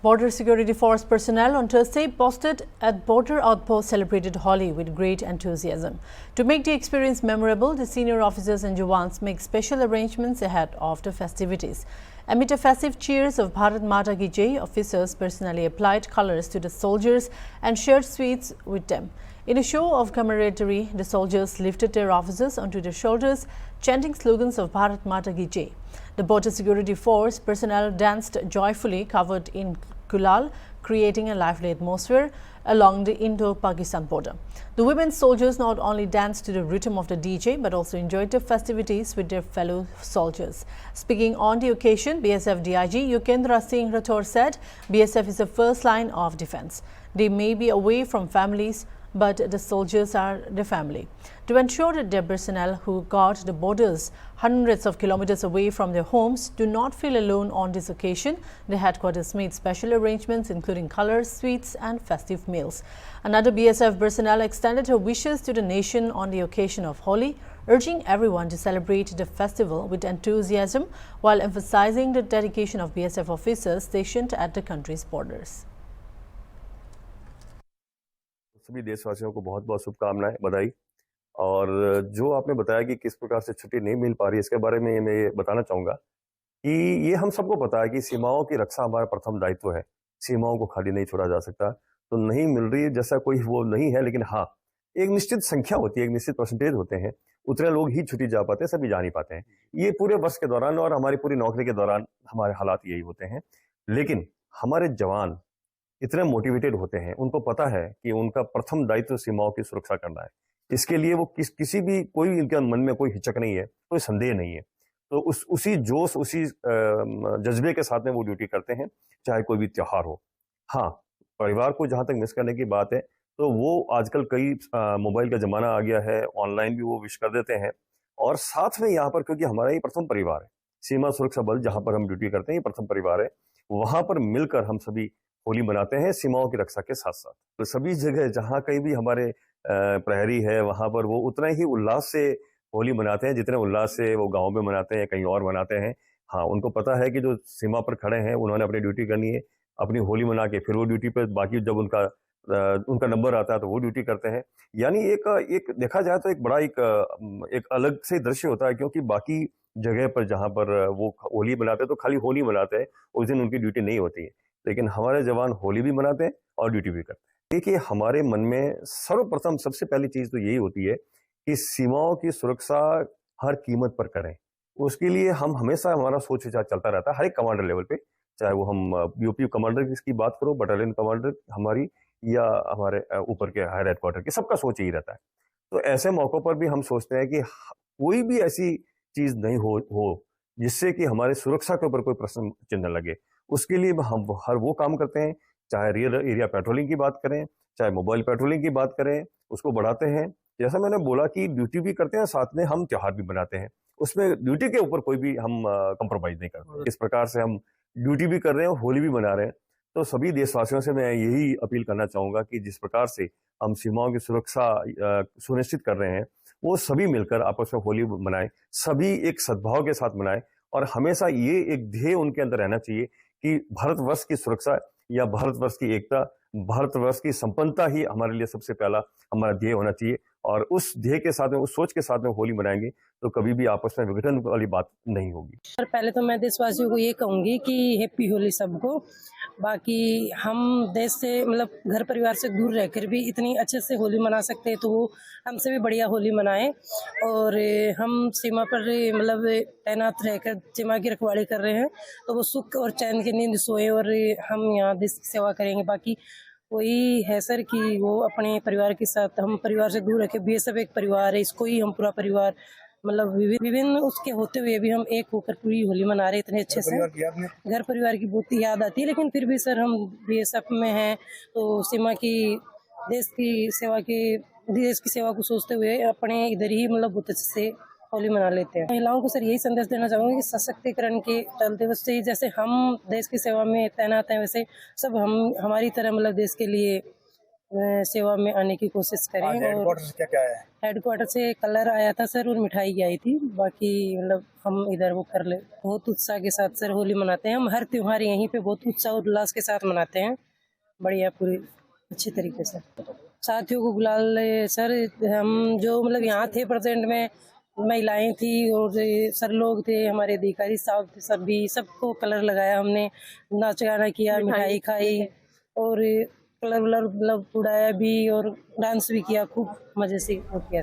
Border Security Force personnel on Thursday posted at border outpost celebrated Holi with great enthusiasm. To make the experience memorable, the senior officers and Jawans make special arrangements ahead of the festivities. Amid a festive cheers of Bharat Mata Ki Jai, officers personally applied colours to the soldiers and shared sweets with them. In a show of camaraderie, the soldiers lifted their officers onto their shoulders, chanting slogans of Bharat Mata Ki Jai. The Border Security Force personnel danced joyfully, covered in gulal, creating a lively atmosphere along the Indo-Pakistan border. The women soldiers not only danced to the rhythm of the DJ but also enjoyed the festivities with their fellow soldiers. Speaking on the occasion, BSF DIG Yukendra Singh Rathore said BSF is the first line of defence. They may be away from families, but the soldiers are the family. To ensure that their personnel who guard the borders hundreds of kilometers away from their homes do not feel alone on this occasion, the headquarters made special arrangements including colours, sweets and festive meals. Another BSF personnel extended her wishes to the nation on the occasion of Holi, urging everyone to celebrate the festival with enthusiasm while emphasizing the dedication of BSF officers stationed at the country's borders. सभी देशवासियों को बहुत बहुत शुभकामनाएं, बधाई। और जो आपने बताया कि किस प्रकार से छुट्टी नहीं मिल पा रही है, इसके बारे में मैं ये बताना चाहूँगा कि ये हम सबको पता है कि सीमाओं की रक्षा हमारा प्रथम दायित्व है। सीमाओं को खाली नहीं छोड़ा जा सकता, तो नहीं मिल रही है जैसा कोई वो नहीं है, लेकिन हाँ, एक निश्चित संख्या होती है, एक निश्चित परसेंटेज होते हैं, उतने लोग ही छुट्टी जा पाते हैं, सभी जा नहीं पाते हैं। ये पूरे वर्ष के दौरान और हमारी पूरी नौकरी के दौरान हमारे हालात यही होते हैं। लेकिन हमारे जवान इतने मोटिवेटेड होते हैं, उनको पता है कि उनका प्रथम दायित्व सीमाओं की सुरक्षा करना है। इसके लिए वो किसी भी कोई इनके मन में कोई हिचक नहीं है, कोई संदेह नहीं है। तो उसी जोश, उसी जज्बे के साथ में वो ड्यूटी करते हैं, चाहे कोई भी त्योहार हो। हाँ, परिवार को जहां तक मिस करने की बात है, तो वो आजकल कई मोबाइल का जमाना आ गया है, ऑनलाइन भी वो विश कर देते हैं। और साथ में यहाँ पर, क्योंकि हमारा ये प्रथम परिवार है, सीमा सुरक्षा बल जहां पर हम ड्यूटी करते हैं, ये प्रथम परिवार है, वहां पर मिलकर हम सभी होली मनाते हैं सीमाओं की रक्षा के साथ साथ। तो सभी जगह जहां कहीं भी हमारे प्रहरी है, वहां पर वो उतना ही उल्लास से होली मनाते हैं जितने उल्लास से वो गांव में मनाते हैं, कहीं और मनाते हैं। हाँ, उनको पता है कि जो सीमा पर खड़े हैं उन्होंने अपनी ड्यूटी करनी है, अपनी होली मना के फिर वो ड्यूटी पर, बाकी जब उनका नंबर आता है तो वो ड्यूटी करते हैं। यानी एक देखा जाए तो एक बड़ा एक अलग से दृश्य होता है, क्योंकि बाकी जगह पर जहां पर वो होली मनाते हैं तो खाली होली मनाते हैं, उस दिन उनकी ड्यूटी नहीं होती है। लेकिन हमारे जवान होली भी मनाते हैं और ड्यूटी भी करते हैं। देखिए, हमारे मन में सर्वप्रथम सबसे पहली चीज तो यही होती है कि सीमाओं की सुरक्षा हर कीमत पर करें। उसके लिए हम हमेशा, हमारा सोच विचार चलता रहता है हर एक कमांडर लेवल पे, चाहे वो हम यूपी कमांडर की बात करो, बटालियन कमांडर हमारी, या हमारे ऊपर के हायर हेडक्वार्टर के, सबका सोच यही रहता है। तो ऐसे मौकों पर भी हम सोचते हैं कि कोई भी ऐसी चीज नहीं हो जिससे कि हमारे सुरक्षा के ऊपर कोई प्रश्न चिन्ह लगे। उसके लिए हम हर वो काम करते हैं, चाहे रियल एरिया पेट्रोलिंग की बात करें, चाहे मोबाइल पेट्रोलिंग की बात करें, उसको बढ़ाते हैं। जैसा मैंने बोला कि ड्यूटी भी करते हैं, साथ में हम त्योहार भी मनाते हैं, उसमें ड्यूटी के ऊपर कोई भी हम कंप्रोमाइज नहीं करते। इस प्रकार से हम ड्यूटी भी कर रहे हैं और होली भी मना रहे हैं। तो सभी देशवासियों से मैं यही अपील करना चाहूंगा कि जिस प्रकार से हम सीमाओं की सुरक्षा सुनिश्चित कर रहे हैं, वो सभी मिलकर आपस में होली मनाएं, सभी एक सद्भाव के साथ मनाएं। और हमेशा ये एक ध्येय उनके अंदर रहना चाहिए कि भारतवर्ष की सुरक्षा या भारतवर्ष की एकता, भारतवर्ष की संपन्नता ही हमारे लिए सबसे पहला हमारा ध्येय होना चाहिए। और उस ध्येय के साथ में, उस सोच के साथ में होली मनाएंगे तो कभी भी आपस में विघटन वाली बात नहीं होगी। और पहले तो मैं देशवासियों को ये कहूंगी कि हैप्पी होली सबको। बाकी हम देश से, मतलब घर परिवार से दूर रहकर भी इतनी अच्छे से होली मना सकते हैं, तो वो हमसे भी बढ़िया होली मनाएं। और हम सीमा पर मतलब तैनात रहकर सीमा की रखवाली कर रहे हैं, तो वो सुख और चैन की नींद सोए और हम यहाँ देश की सेवा करेंगे। बाकी वही है सर कि वो अपने परिवार के साथ, हम परिवार से दूर रखे, बीएसएफ एक परिवार है, इसको ही हम पूरा परिवार, मतलब विभिन्न उसके होते हुए भी हम एक होकर पूरी होली मना रहे इतने अच्छे से। घर परिवार की बहुत याद आती है, लेकिन फिर भी सर हम बीएसएफ में हैं, तो सीमा की, देश की सेवा को सोचते हुए अपने इधर ही मतलब बहुत अच्छे से होली मना लेते हैं। महिलाओं को सर यही संदेश देना चाहूँगी कि सशक्तिकरण के चलते हुए, जैसे हम देश की सेवा में तैनात हैं, वैसे सब हम हमारी तरह मतलब देश के लिए सेवा में आने की कोशिश करें। और हेडक्वार्टर से क्या क्या है? हेडक्वार्टर से कलर आया था सर और मिठाई आई थी, बाकी मतलब हम इधर वो कर ले। बहुत उत्साह के साथ सर होली मनाते हैं हम। हर त्योहार यहीं पे बहुत उत्साह और उल्लास के साथ मनाते हैं, बढ़िया पूरी अच्छी तरीके से। साथियों को गुलाल सर, हम जो मतलब यहाँ थे प्रेजेंट में, महिलाएं थी और सर लोग थे, हमारे अधिकारी साहब थे, सभी सबको कलर लगाया हमने, नाच गाना किया, मिठाई खाई और कलर वलर मतलब उड़ाया भी और डांस भी किया, खूब मजे से वो किया।